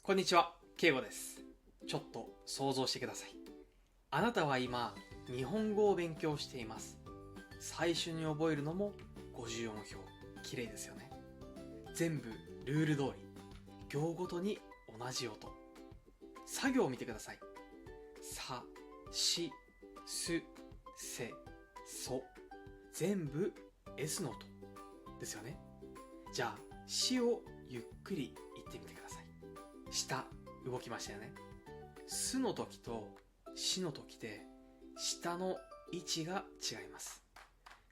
こんにちは、ケイゴです。ちょっと想像してください。あなたは今、日本語を勉強しています。最初に覚えるのも50音表。綺麗ですよね。全部ルール通り。行ごとに同じ音。作業を見てください。さ、し、す、せ、そ。全部 S の音ですよね。じゃあ、しをゆっくり言ってみてください。下、動きましたよね。すの時としの時で下の位置が違います。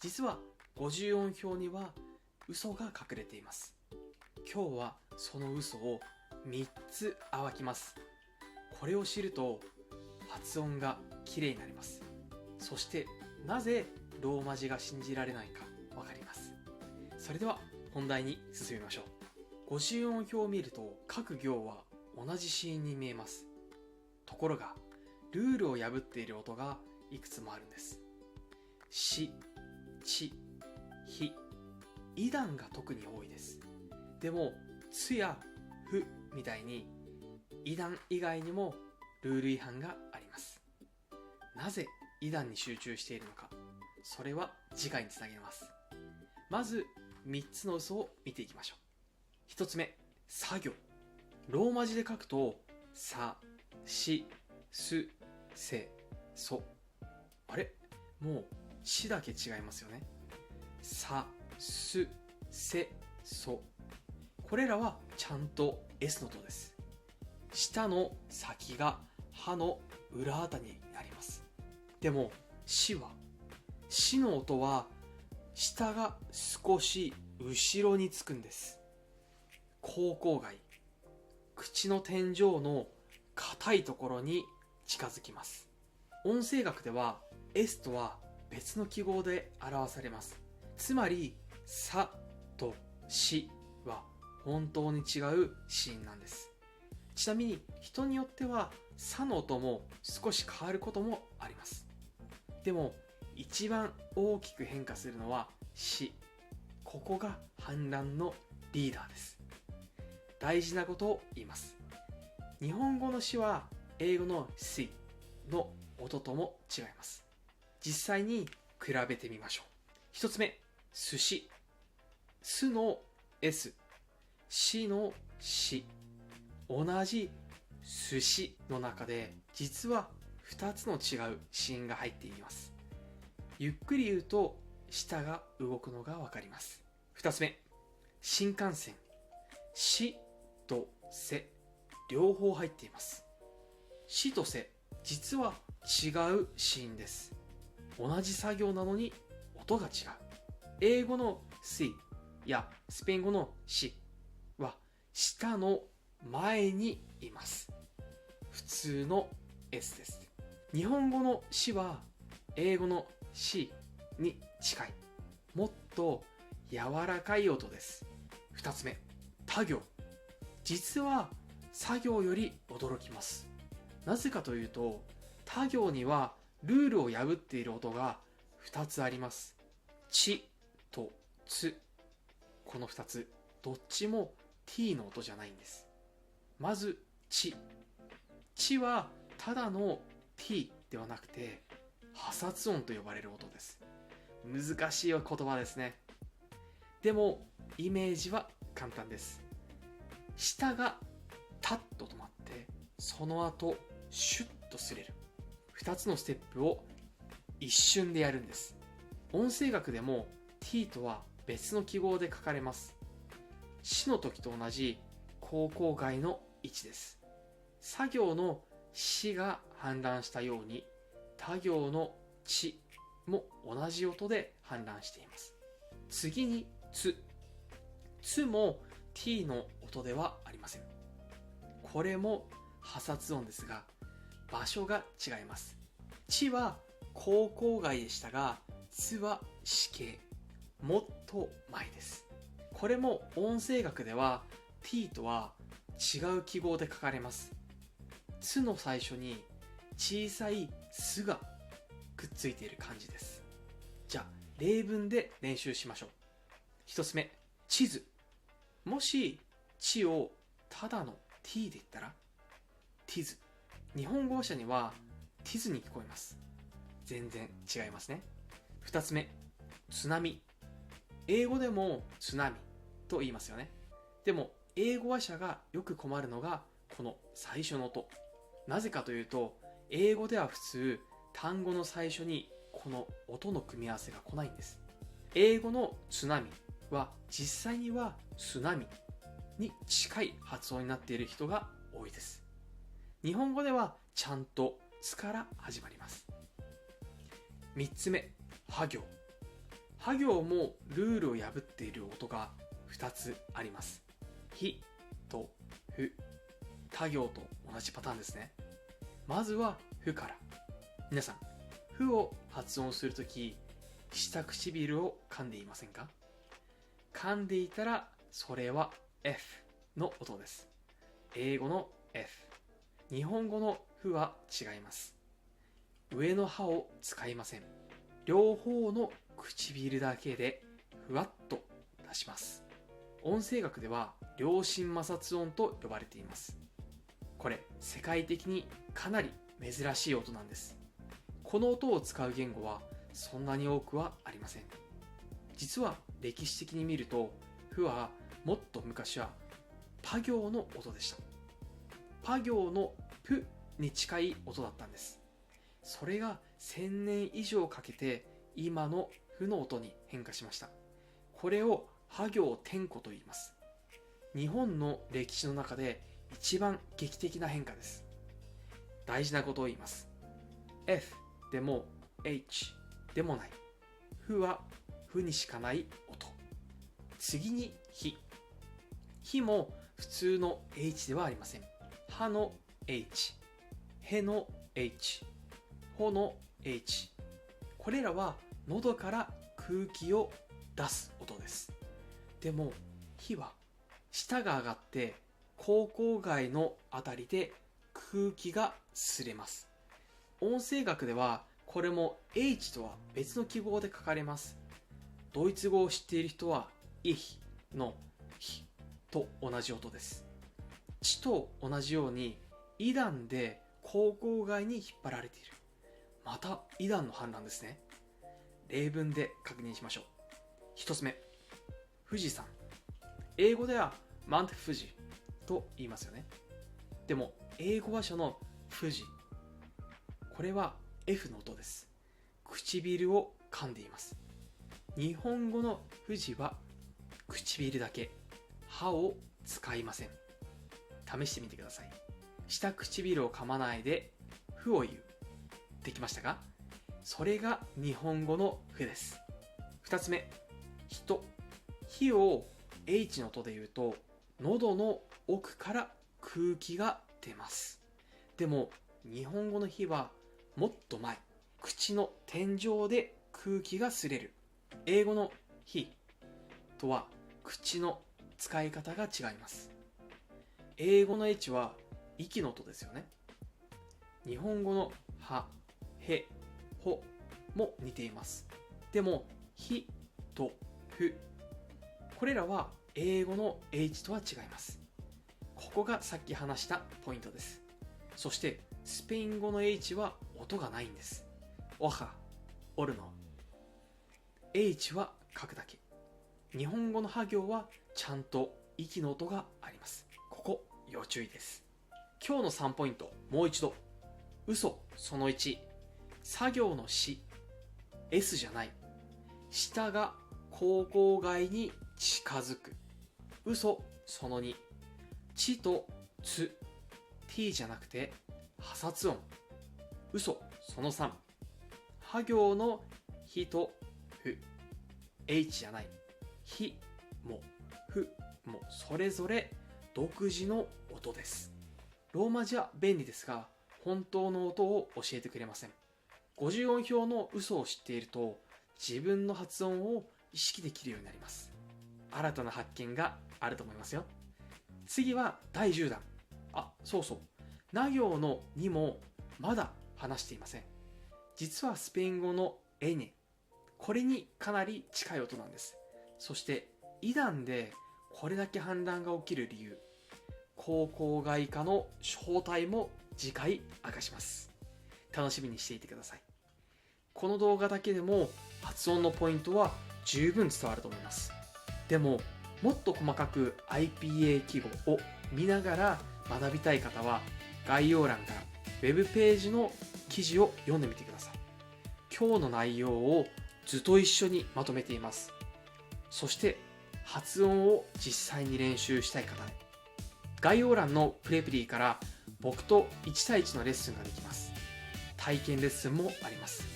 実は50音表には嘘が隠れています。今日はその嘘を3つ暴きます。これを知ると発音がきれいになります。そしてなぜローマ字が信じられないかわかります。それでは本題に進みましょう。50音表を見ると各行は同じ子音に見えます。ところがルールを破っている音がいくつもあるんです。し、ち、ひ、異段が特に多いです。でもつやふみたいに異段以外にもルール違反があります。なぜ異段に集中しているのか、それは次回につなげます。まず3つの嘘を見ていきましょう。1つ目、作業。ローマ字で書くとさ、し、す、せ、そ。あれ、もうしだけ違いますよね。さ、す、せ、そ。これらはちゃんと S の音です。下の先が歯の裏あたりになります。でもしの音は下が少し後ろにつくんです。口腔外、口の天井の硬いところに近づきます。音声学では S とは別の記号で表されます。つまりさとしは本当に違う子音なんです。ちなみに人によってはさの音も少し変わることもあります。でも一番大きく変化するのはし。ここが反乱のリーダーです。大事なことを言います。日本語のしは英語の C の音とも違います。実際に比べてみましょう。一つ目、寿司。すの S、しのし。同じ寿司の中で実は2つの違う子音が入っています。ゆっくり言うと舌が動くのがわかります。2つ目、新幹線。しとせ両方入っています。しとせ実は違う子音です。同じ作業なのに音が違う。英語の C やスペイン語のしは下の前にいます。普通の S です。日本語のしは英語の C に近い、もっと柔らかい音です。2つ目、他行。実は作業より驚きます。なぜかというと他行にはルールを破っている音が2つあります。ちとつ。この2つどっちも T の音じゃないんです。まずちはただの T ではなくて破殺音と呼ばれる音です。難しい言葉ですね。でもイメージは簡単です。下がタッと止まってその後シュッと擦れる。2つのステップを一瞬でやるんです。音声学でも T とは別の記号で書かれます。しの時と同じ口腔外の位置です。作業のしが反乱したように他行のちも同じ音で反乱しています。次につも T の音ではありません。これも破殺音ですが場所が違います。ちは口腔外でしたがつは子形、もっと前です。これも音声学では T とは違う記号で書かれます。つの最初に小さいすがくっついている感じです。じゃあ例文で練習しましょう。一つ目、地図。もし地をただの t で言ったらティズ。日本語話者にはティズに聞こえます。全然違いますね。2つ目、津波。英語でも津波と言いますよね。でも英語話者がよく困るのがこの最初の音。なぜかというと、英語では普通単語の最初にこの音の組み合わせが来ないんです。英語の津波は実際にはスナミに近い発音になっている人が多いです。日本語ではちゃんとつから始まります。3つ目、は行。は行もルールを破っている音が2つあります。ひとふ。他行と同じパターンですね。まずはふから。皆さん、ふを発音するとき、下唇を噛んでいませんか？噛んでいたらそれは F の音です。英語の F。日本語のふは違います。上の歯を使いません。両方の唇だけでふわっと出します。音声学では両心摩擦音と呼ばれています。これ世界的にかなり珍しい音なんです。この音を使う言語はそんなに多くはありません。実は歴史的に見ると、ふはもっと昔はパ行の音でした。パ行のプに近い音だったんです。それが1000年以上かけて今のふの音に変化しました。これをは行転古と言います。日本の歴史の中で一番劇的な変化です。大事なことを言います。F でも H でもない。ふはふにしかない音。次にひ。ひも普通の H ではありません。はの H、への H、ほの H。これらは喉から空気を出す音です。でもひは舌が上がって口腔外のあたりで空気が擦れます。音声学ではこれも H とは別の記号で書かれます。ドイツ語を知っている人は ich のひと同じ音です。ちと同じようにイ段で口腔外に引っ張られている。またイ段の反乱ですね。例文で確認しましょう。一つ目、富士山。英語ではマント富士と言いますよね。でも英語話者の富士、これは F の音です。唇を噛んでいます。日本語の富士は唇だけ、歯を使いません。試してみてください。下唇を噛まないでふを言う。できましたか？それが日本語のふです。二つ目、人。ひを H の音で言うと、喉の奥から空気が出ます。でも日本語のひはもっと前、口の天井で空気が擦れる。英語のひとは口の使い方が違います。英語の H は息の音ですよね。日本語のは、へ、ほも似ています。でもひとふ、これらは英語の H とは違います。ここがさっき話したポイントです。そしてスペイン語の H は音がないんです。おは、おるの H は書くだけ。日本語のは行はちゃんと息の音があります。ここ要注意です。今日の3ポイント、もう一度。嘘その1、作業のし S じゃない。舌が口腔外に近づく。嘘その2、ちとつ T じゃなくて破殺音。嘘その3、は行のひとふ H じゃない。ひもふもそれぞれ独自の音です。ローマ字は便利ですが、本当の音を教えてくれません。50音表の嘘を知っていると、自分の発音を意識できるようになります。新たな発見があると思いますよ。次は第10弾。そうそう。な行のにもまだ話していません。実はスペイン語のエネ、これにかなり近い音なんです。そしてイ段でこれだけ反乱が起きる理由、高校外科の正体も次回明かします。楽しみにしていてください。この動画だけでも発音のポイントは十分伝わると思います。でももっと細かく IPA 記号を見ながら学びたい方は概要欄からウェブページの記事を読んでみてください。今日の内容を図と一緒にまとめています。そして発音を実際に練習したい方へ、概要欄のプレプリから僕と1対1のレッスンができます。体験レッスンもあります。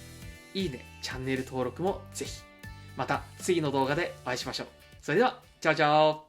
いいね、チャンネル登録もぜひ。また次の動画でお会いしましょう。それでは、チャオチャオ。